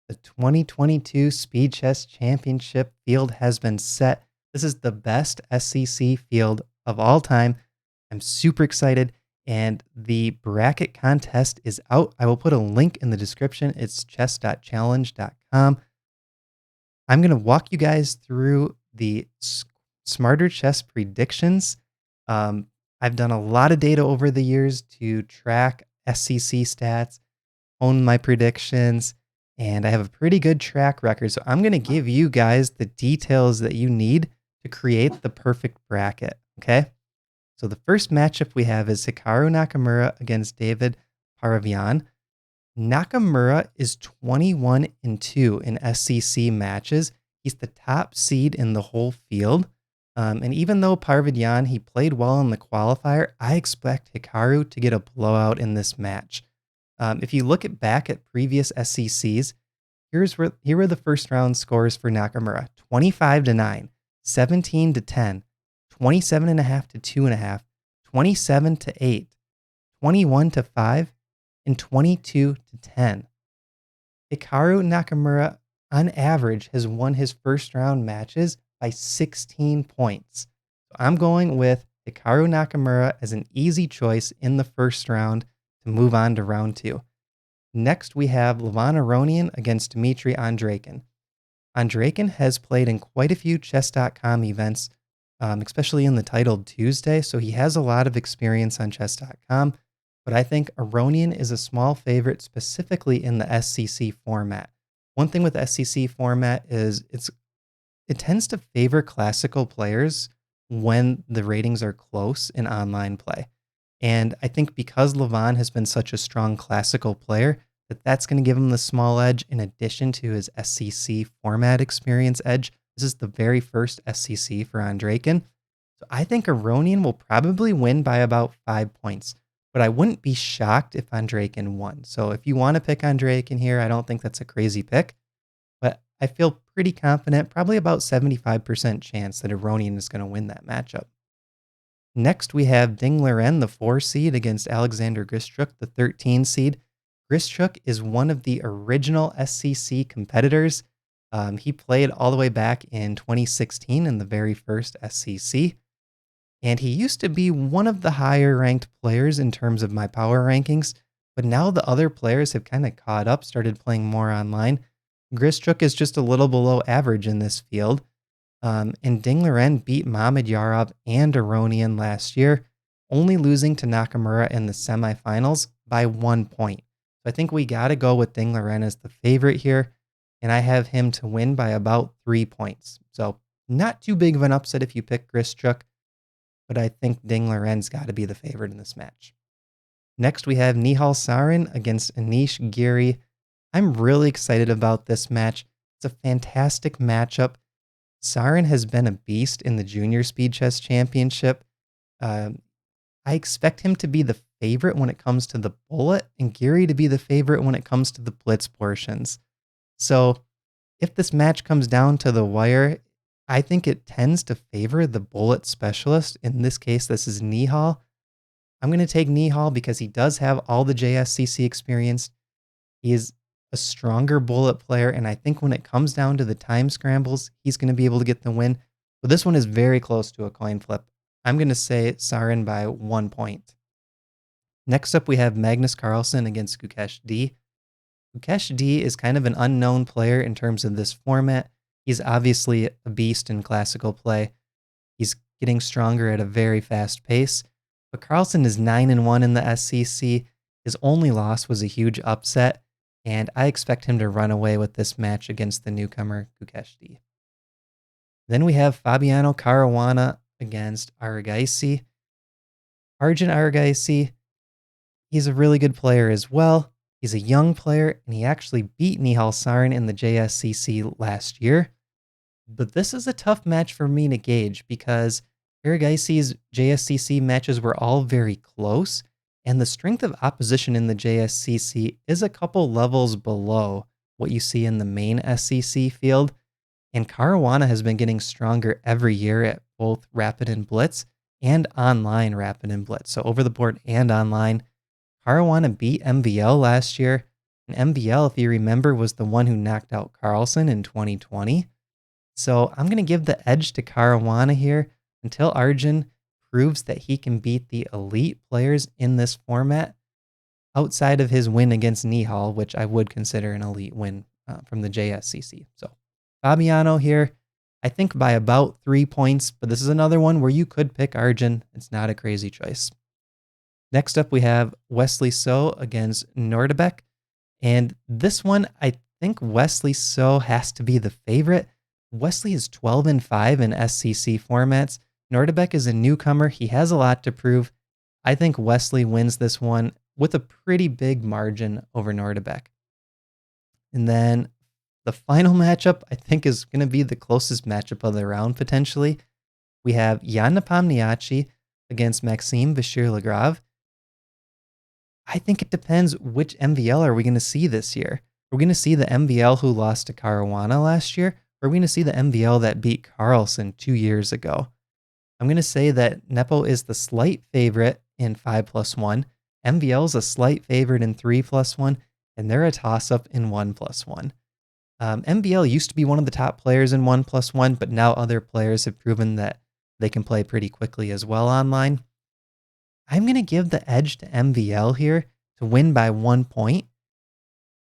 The 2022 Speed Chess Championship field has been set. This is the best SCC field of all time. I'm super excited, and the bracket contest is out. I will put a link in the description. It's chess.challenge.com. I'm going to walk you guys through the Smarter Chess predictions. I've done a lot of data over the years to track SCC stats, own my predictions, and I have a pretty good track record. So I'm going to give you guys the details that you need to create the perfect bracket, okay? So the first matchup we have is Hikaru Nakamura against David Paravyan. Nakamura is 21-2 in SCC matches. He's the top seed in the whole field. And even though Paravyan, he played well in the qualifier, I expect Hikaru to get a blowout in this match. If you look back at previous SCCs, here were the first round scores for Nakamura: 25-9, 17-10, 27.5 to 2.5, 27-8, 21-5, and 22-10. Hikaru Nakamura, on average, has won his first round matches by 16 points. So I'm going with Hikaru Nakamura as an easy choice in the first round to move on to round 2. Next, we have Aronian against Dmitry Andreikin. Andreikin has played in quite a few Chess.com events, especially in the titled Tuesday, so he has a lot of experience on Chess.com, but I think Aronian is a small favorite specifically in the SCC format. One thing with SCC format is it tends to favor classical players when the ratings are close in online play. And I think because Levon has been such a strong classical player, that's going to give him the small edge in addition to his SCC format experience edge. This is the very first SCC for Andreikin. So I think Aronian will probably win by about 5 points, but I wouldn't be shocked if Andreikin won. So if you want to pick Andreikin here, I don't think that's a crazy pick, but I feel pretty confident, probably about 75% chance that Aronian is going to win that matchup. Next, we have Liren, the 4 seed, against Alexander Grischuk, the 13 seed. Grischuk is one of the original SCC competitors. He played all the way back in 2016 in the very first SCC. And he used to be one of the higher ranked players in terms of my power rankings, but now the other players have kind of caught up, started playing more online. Grischuk is just a little below average in this field. And Liren beat Mamedyarov and Aronian last year, only losing to Nakamura in the semifinals by 1 point. So I think we got to go with Liren as the favorite here, and I have him to win by about 3 points. So not too big of an upset if you pick Grischuk, but I think Liren's got to be the favorite in this match. Next, we have Nihal Sarin against Anish Giri. I'm really excited about this match. It's a fantastic matchup. Sarin has been a beast in the Junior Speed Chess Championship. I expect him to be the favorite when it comes to the bullet, and Giri to be the favorite when it comes to the blitz portions. So if this match comes down to the wire, I think it tends to favor the bullet specialist. In this case, this is Nihal. I'm going to take Nihal because he does have all the JSCC experience. He is a stronger bullet player, and I think when it comes down to the time scrambles, he's going to be able to get the win. But this one is very close to a coin flip. I'm going to say Sarin by 1 point. Next up, we have Magnus Carlsen against Gukesh D. Gukesh D is kind of an unknown player in terms of this format. He's obviously a beast in classical play. He's getting stronger at a very fast pace. But Carlsen is 9-1 in the SCC. His only loss was a huge upset, and I expect him to run away with this match against the newcomer Gukesh D. Then we have Fabiano Caruana against Erigaisi. Arjun Erigaisi, he's a really good player as well. He's a young player, and he actually beat Nihal Sarin in the JSCC last year. But this is a tough match for me to gauge because Erigaisi's JSCC matches were all very close, and the strength of opposition in the JSCC is a couple levels below what you see in the main SCC field. And Caruana has been getting stronger every year at both Rapid and Blitz and online Rapid and Blitz. So over the board and online. Caruana beat MVL last year, And MVL, if you remember, was the one who knocked out Carlsen in 2020. So I'm going to give the edge to Caruana here until Arjun proves that he can beat the elite players in this format outside of his win against Nihal, which I would consider an elite win from the JSCC. So Fabiano here, I think by about 3 points, but this is another one where you could pick Arjun. It's not a crazy choice. Next up, we have Wesley So against Nordibek. And this one, I think Wesley So has to be the favorite. Wesley is 12-5 in SCC formats. Nordibek is a newcomer. He has a lot to prove. I think Wesley wins this one with a pretty big margin over Nordibek. And then the final matchup, I think, is going to be the closest matchup of the round, potentially. We have Jan Nepomniachtchi against Maxime Vachier-Lagrave. I think it depends which MVL are we going to see this year. Are we going to see the MVL who lost to Caruana last year? Or are we going to see the MVL that beat Carlsen 2 years ago? I'm going to say that Nepo is the slight favorite in 5+1. MVL is a slight favorite in 3+1. And they're a toss-up in 1+1. MVL used to be one of the top players in 1+1, but now other players have proven that they can play pretty quickly as well online. I'm going to give the edge to MVL here to win by 1 point.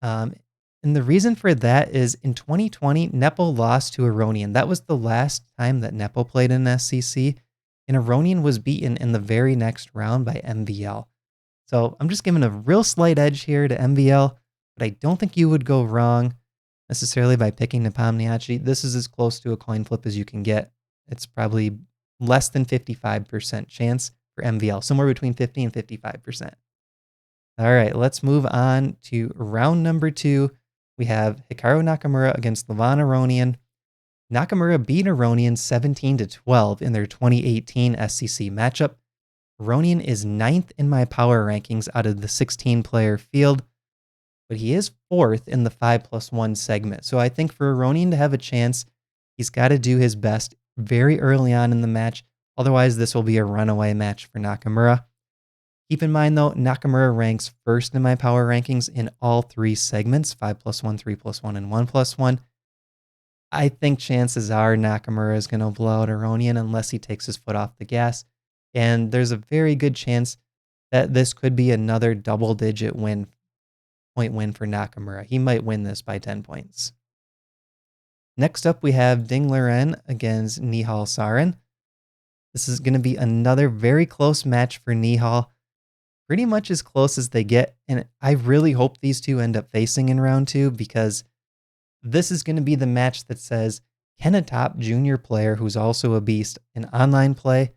And the reason for that is in 2020, Nepo lost to Aronian. That was the last time that Nepo played in SCC, and Aronian was beaten in the very next round by MVL. So I'm just giving a real slight edge here to MVL, but I don't think you would go wrong necessarily by picking Nepomniachtchi. This is as close to a coin flip as you can get. It's probably less than 55% chance for MVL, somewhere between 50 and 55%. All right, let's move on to round number 2. We have Hikaru Nakamura against Levan Aronian. Nakamura beat Aronian 17-12 in their 2018 SCC matchup. Aronian is 9th in my power rankings out of the 16-player field, but he is 4th in the 5+1 segment. So I think for Aronian to have a chance, he's got to do his best very early on in the match. Otherwise, this will be a runaway match for Nakamura. Keep in mind, though, Nakamura ranks 1st in my power rankings in all 3 segments, 5+1, 3+1, and 1+1. I think chances are Nakamura is going to blow out Aronian unless he takes his foot off the gas. And there's a very good chance that this could be another double-digit point win for Nakamura. He might win this by 10 points. Next up, we have Liren against Nihal Sarin. This is going to be another very close match for Nihal. Pretty much as close as they get. And I really hope these two end up facing in round 2 because this is going to be the match that says, can a top junior player who's also a beast in online play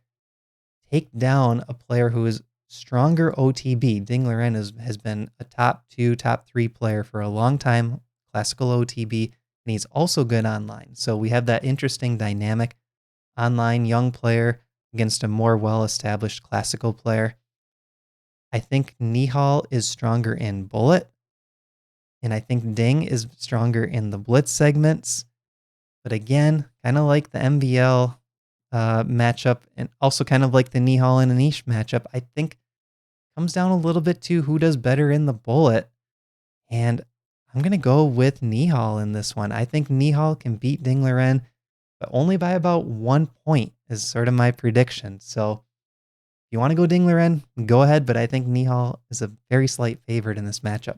take down a player who is stronger OTB? Liren has been a top 2, top 3 player for a long time, classical OTB, and he's also good online. So we have that interesting dynamic, online young player against a more well-established classical player. I think Nihal is stronger in bullet, and I think Ding is stronger in the blitz segments. But again, kind of like the MVL matchup, and also kind of like the Nihal and Anish matchup, I think comes down a little bit to who does better in the bullet. And I'm going to go with Nihal in this one. I think Nihal can beat Liren, but only by about 1 point is sort of my prediction. So if you want to go Liren, go ahead, but I think Nihal is a very slight favorite in this matchup.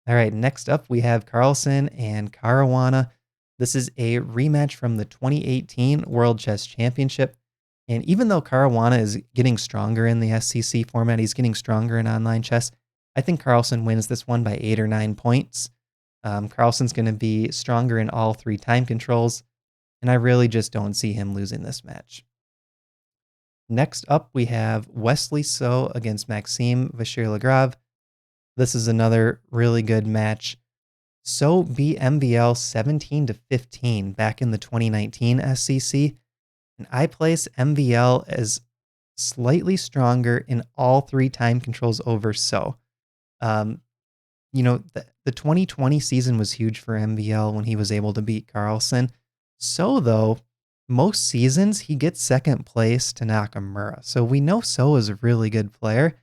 All right, next up we have Carlsen and Caruana. This is a rematch from the 2018 World Chess Championship. And even though Caruana is getting stronger in the SCC format, he's getting stronger in online chess, I think Carlsen wins this one by 8 or 9 points. Carlsen's going to be stronger in all 3 time controls, and I really just don't see him losing this match. Next up, we have Wesley So against Maxime Vachier-Lagrave. This is another really good match. So beat MVL 17-15 back in the 2019 SCC, and I place MVL as slightly stronger in all 3 time controls over So. The 2020 season was huge for MVL when he was able to beat Carlsen. So, though, most seasons he gets 2nd place to Nakamura. So we know So is a really good player.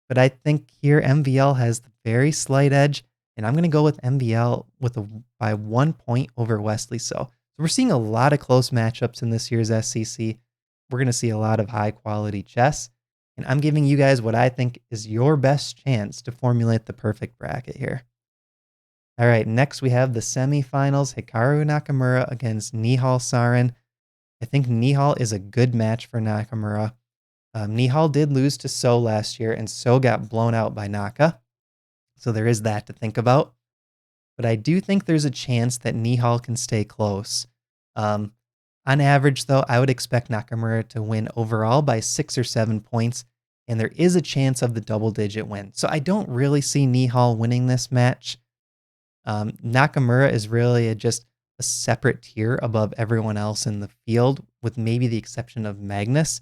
But I think here MVL has the very slight edge, and I'm going to go with MVL by 1 point over Wesley So we're seeing a lot of close matchups in this year's SCC. We're going to see a lot of high quality chess, and I'm giving you guys what I think is your best chance to formulate the perfect bracket here. All right, next we have the semifinals, Hikaru Nakamura against Nihal Sarin. I think Nihal is a good match for Nakamura. Nihal did lose to So last year, and So got blown out by Naka. So there is that to think about. But I do think there's a chance that Nihal can stay close. On average, though, I would expect Nakamura to win overall by 6 or 7 points, and there is a chance of the double-digit win. So I don't really see Nihal winning this match. Nakamura is really just a separate tier above everyone else in the field, with maybe the exception of Magnus,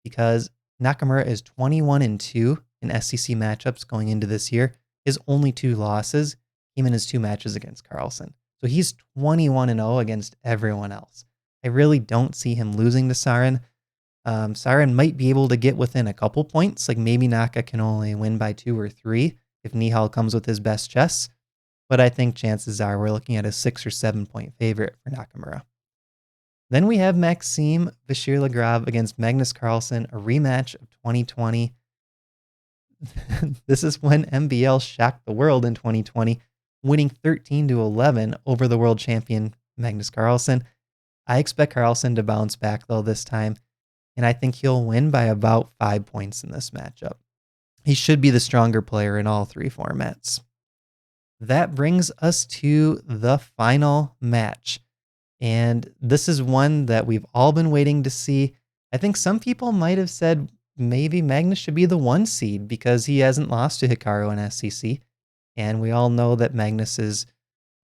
because Nakamura is 21-2 in SCC matchups going into this year. His only 2 losses came in his 2 matches against Carlsen. So he's 21-0 against everyone else. I really don't see him losing to Sarin. Sarin might be able to get within a couple points, like maybe Naka can only win by 2 or 3 if Nihal comes with his best chess. But I think chances are we're looking at a 6 or 7 point favorite for Nakamura. Then we have Maxime Vachier-Lagrave against Magnus Carlsen, a rematch of 2020. This is when MVL shocked the world in 2020, winning 13-11 over the world champion Magnus Carlsen. I expect Carlsen to bounce back, though, this time, and I think he'll win by about 5 points in this matchup. He should be the stronger player in all 3 formats. That brings us to the final match. And this is one that we've all been waiting to see. I think some people might have said maybe Magnus should be the 1 seed because he hasn't lost to Hikaru in SCC. And we all know that Magnus is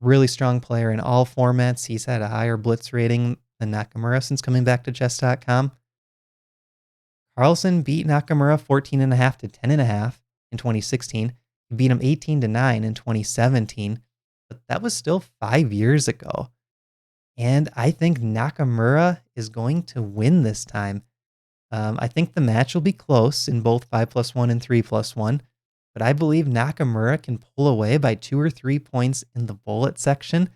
a really strong player in all formats. He's had a higher blitz rating than Nakamura since coming back to chess.com. Carlsen beat Nakamura 14.5 to 10.5 in 2016. He beat him 18-9 in 2017. But that was still 5 years ago. And I think Nakamura is going to win this time. I think the match will be close in both 5+1 and 3+1, but I believe Nakamura can pull away by 2 or 3 points in the bullet section.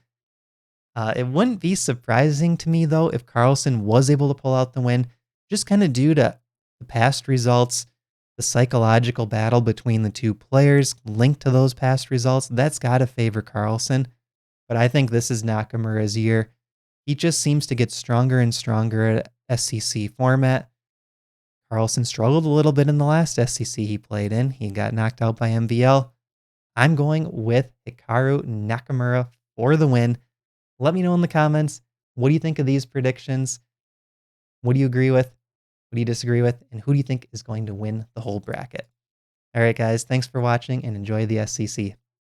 It wouldn't be surprising to me, though, if Carlsen was able to pull out the win, just kind of due to the past results, the psychological battle between the 2 players linked to those past results. That's got to favor Carlsen, but I think this is Nakamura's year. He just seems to get stronger and stronger at SCC format. Carlsen struggled a little bit in the last SCC he played in. He got knocked out by MVL. I'm going with Hikaru Nakamura for the win. Let me know in the comments, what do you think of these predictions? What do you agree with? What do you disagree with? And who do you think is going to win the whole bracket? All right, guys, thanks for watching and enjoy the SCC.